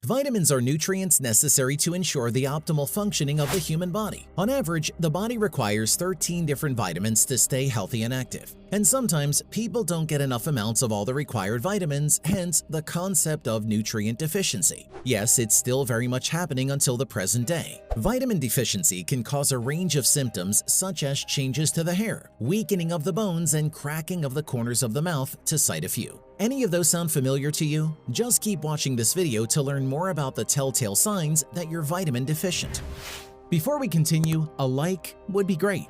Vitamins are nutrients necessary to ensure the optimal functioning of the human body. On average, the body requires 13 different vitamins to stay healthy and active. And sometimes, people don't get enough amounts of all the required vitamins, hence the concept of nutrient deficiency. Yes, it's still very much happening until the present day. Vitamin deficiency can cause a range of symptoms such as changes to the hair, weakening of the bones, and cracking of the corners of the mouth, to cite a few. Any of those sound familiar to you? Just keep watching this video to learn more about the telltale signs that you're vitamin deficient. Before we continue, a like would be great.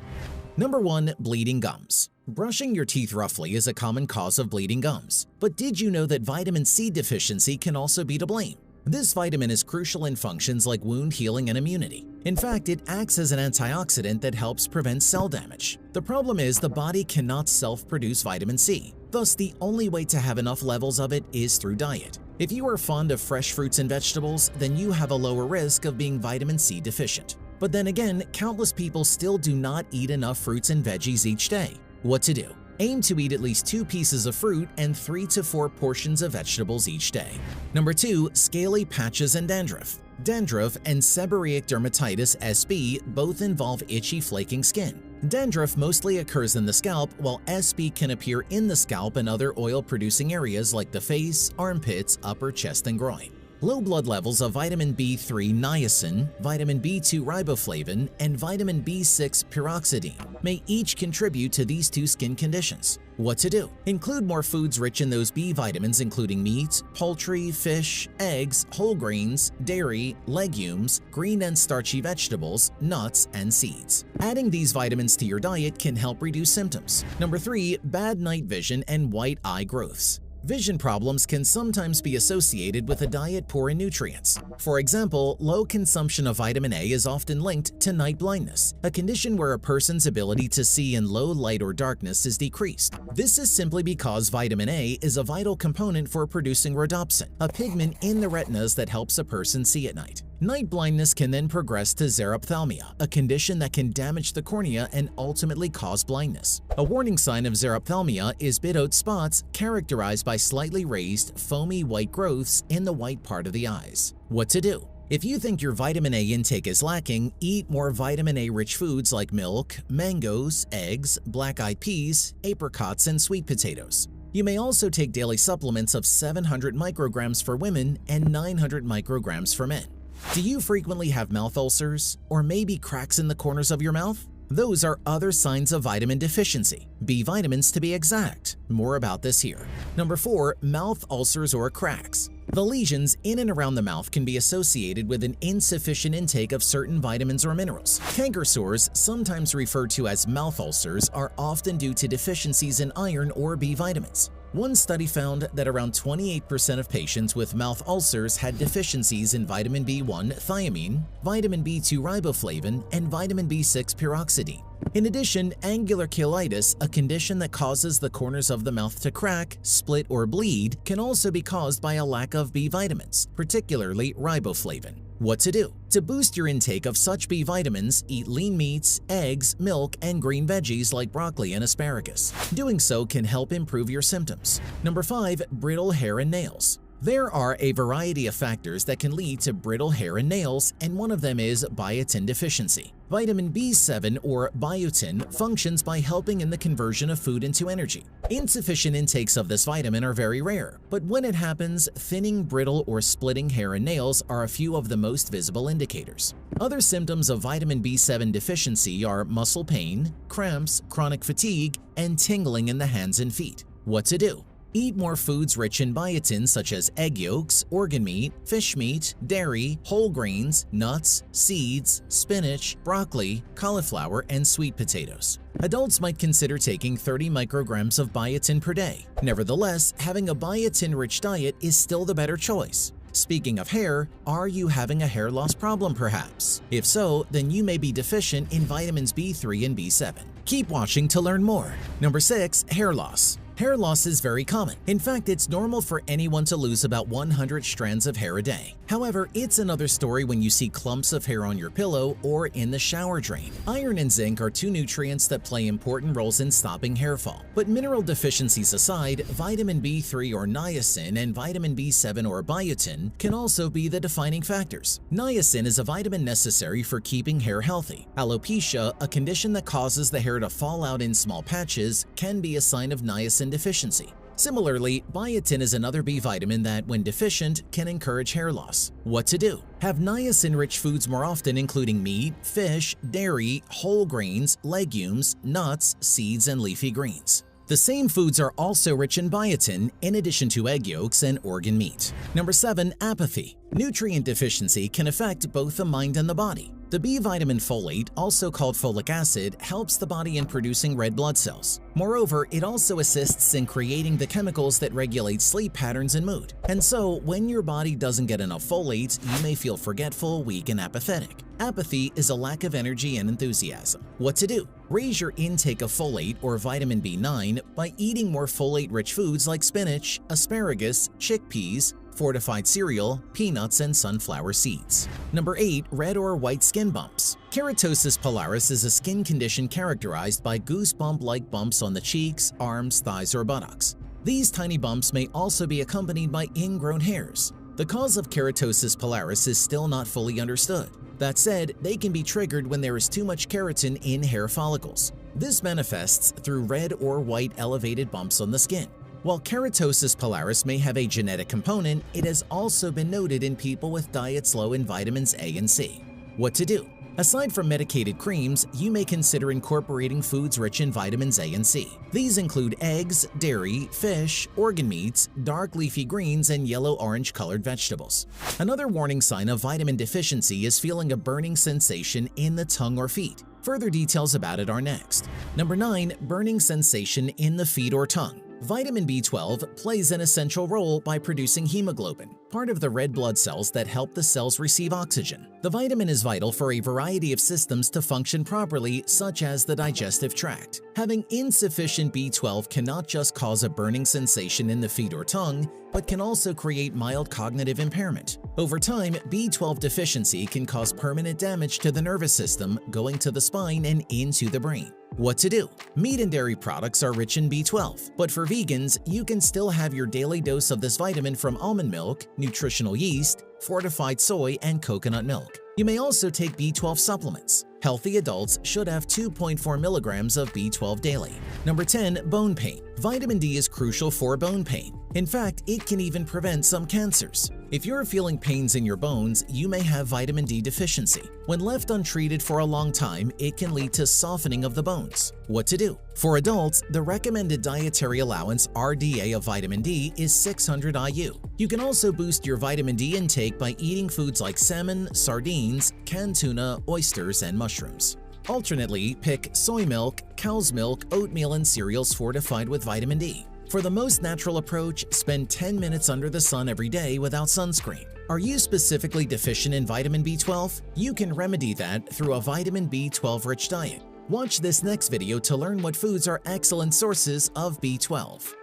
Number 1. Bleeding gums. Brushing your teeth roughly is a common cause of bleeding gums. But did you know that vitamin C deficiency can also be to blame? This vitamin is crucial in functions like wound healing and immunity. In fact, it acts as an antioxidant that helps prevent cell damage. The problem is the body cannot self-produce vitamin C. Thus, the only way to have enough levels of it is through diet. If you are fond of fresh fruits and vegetables, then you have a lower risk of being vitamin C deficient. But then again, countless people still do not eat enough fruits and veggies each day. What to do? Aim to eat at least 2 pieces of fruit and 3 to 4 portions of vegetables each day. Number 2. Scaly patches and dandruff. Dandruff and seborrheic dermatitis (SB) both involve itchy, flaking skin. Dandruff mostly occurs in the scalp, while SB can appear in the scalp and other oil-producing areas like the face, armpits, upper chest, and groin. Low blood levels of vitamin B3 niacin, vitamin B2 riboflavin, and vitamin B6 pyroxidine may each contribute to these 2 skin conditions. What to do? Include more foods rich in those B vitamins, including meat, poultry, fish, eggs, whole grains, dairy, legumes, green and starchy vegetables, nuts, and seeds. Adding these vitamins to your diet can help reduce symptoms. Number 3. Bad night vision and white eye growths. Vision problems can sometimes be associated with a diet poor in nutrients. For example, low consumption of vitamin A is often linked to night blindness, a condition where a person's ability to see in low light or darkness is decreased. This is simply because vitamin A is a vital component for producing rhodopsin, a pigment in the retinas that helps a person see at night. Night blindness can then progress to xerophthalmia, a condition that can damage the cornea and ultimately cause blindness. A warning sign of xerophthalmia is bidote spots characterized by slightly raised, foamy white growths in the white part of the eyes. What to do? If you think your vitamin A intake is lacking, eat more vitamin A-rich foods like milk, mangoes, eggs, black-eyed peas, apricots, and sweet potatoes. You may also take daily supplements of 700 micrograms for women and 900 micrograms for men. Do you frequently have mouth ulcers, or maybe cracks in the corners of your mouth? Those are other signs of vitamin deficiency, B vitamins to be exact. More about this here. Number 4. Mouth ulcers or cracks. The lesions in and around the mouth can be associated with an insufficient intake of certain vitamins or minerals. Canker sores, sometimes referred to as mouth ulcers, are often due to deficiencies in iron or B vitamins. One study found that around 28% of patients with mouth ulcers had deficiencies in vitamin B1 thiamine, vitamin B2 riboflavin, and vitamin B6 pyroxidine. In addition, angular cheilitis, a condition that causes the corners of the mouth to crack, split, or bleed, can also be caused by a lack of B vitamins, particularly riboflavin. What to do? To boost your intake of such B vitamins, eat lean meats, eggs, milk, and green veggies like broccoli and asparagus. Doing so can help improve your symptoms. Number 5. Brittle hair and nails. There are a variety of factors that can lead to brittle hair and nails, and one of them is biotin deficiency. Vitamin B7 or biotin functions by helping in the conversion of food into energy. Insufficient intakes of this vitamin are very rare, but when it happens, thinning, brittle, or splitting hair and nails are a few of the most visible indicators. Other symptoms of vitamin B7 deficiency are muscle pain, cramps, chronic fatigue, and tingling in the hands and feet. What to do? Eat more foods rich in biotin such as egg yolks, organ meat, fish meat, dairy, whole grains, nuts, seeds, spinach, broccoli, cauliflower, and sweet potatoes. Adults might consider taking 30 micrograms of biotin per day. Nevertheless, having a biotin-rich diet is still the better choice. Speaking of hair, are you having a hair loss problem perhaps? If so, then you may be deficient in vitamins B3 and B7. Keep watching to learn more. Number 6. Hair loss. Hair loss is very common. In fact, it's normal for anyone to lose about 100 strands of hair a day. However, it's another story when you see clumps of hair on your pillow or in the shower drain. Iron and zinc are two nutrients that play important roles in stopping hair fall. But mineral deficiencies aside, vitamin B3 or niacin and vitamin B7 or biotin can also be the defining factors. Niacin is a vitamin necessary for keeping hair healthy. Alopecia, a condition that causes the hair to fall out in small patches, can be a sign of niacin deficiency. Similarly, biotin is another B vitamin that, when deficient, can encourage hair loss. What to do? Have niacin-rich foods more often, including meat, fish, dairy, whole grains, legumes, nuts, seeds, and leafy greens. The same foods are also rich in biotin, in addition to egg yolks and organ meat. Number 7. Apathy. Nutrient deficiency can affect both the mind and the body. The B vitamin folate, also called folic acid, helps the body in producing red blood cells. Moreover, it also assists in creating the chemicals that regulate sleep patterns and mood. And so, when your body doesn't get enough folate, you may feel forgetful, weak, and apathetic. Apathy is a lack of energy and enthusiasm. What to do? Raise your intake of folate or vitamin B9 by eating more folate-rich foods like spinach, asparagus, chickpeas, fortified cereal, peanuts, and sunflower seeds. Number 8. Red or white skin bumps. Keratosis pilaris is a skin condition characterized by goosebump-like bumps on the cheeks, arms, thighs, or buttocks. These tiny bumps may also be accompanied by ingrown hairs. The cause of keratosis pilaris is still not fully understood. That said, they can be triggered when there is too much keratin in hair follicles. This manifests through red or white elevated bumps on the skin. While keratosis pilaris may have a genetic component, it has also been noted in people with diets low in vitamins A and C. What to do? Aside from medicated creams, you may consider incorporating foods rich in vitamins A and C. These include eggs, dairy, fish, organ meats, dark leafy greens, and yellow-orange colored vegetables. Another warning sign of vitamin deficiency is feeling a burning sensation in the tongue or feet. Further details about it are next. Number 9. Burning sensation in the feet or tongue. Vitamin B12 plays an essential role by producing hemoglobin, part of the red blood cells that help the cells receive oxygen. The vitamin is vital for a variety of systems to function properly, such as the digestive tract. Having insufficient B12 can not just cause a burning sensation in the feet or tongue, but can also create mild cognitive impairment. Over time, B12 deficiency can cause permanent damage to the nervous system, going to the spine and into the brain. What to do? Meat and dairy products are rich in B12, but for vegans, you can still have your daily dose of this vitamin from almond milk, nutritional yeast, fortified soy, and coconut milk. You may also take B12 supplements. Healthy adults should have 2.4 milligrams of B12 daily. Number 10. Bone pain. Vitamin D is crucial for bone pain. In fact, it can even prevent some cancers. If you're feeling pains in your bones, you may have vitamin D deficiency. When left untreated for a long time, it can lead to softening of the bones. What to do? For adults, the recommended dietary allowance RDA of vitamin D is 600 IU. You can also boost your vitamin D intake by eating foods like salmon, sardines, canned tuna, oysters, and mushrooms. Alternately, pick soy milk, cow's milk, oatmeal, and cereals fortified with vitamin D. For the most natural approach, spend 10 minutes under the sun every day without sunscreen. Are you specifically deficient in vitamin B12? You can remedy that through a vitamin B12-rich diet. Watch this next video to learn what foods are excellent sources of B12.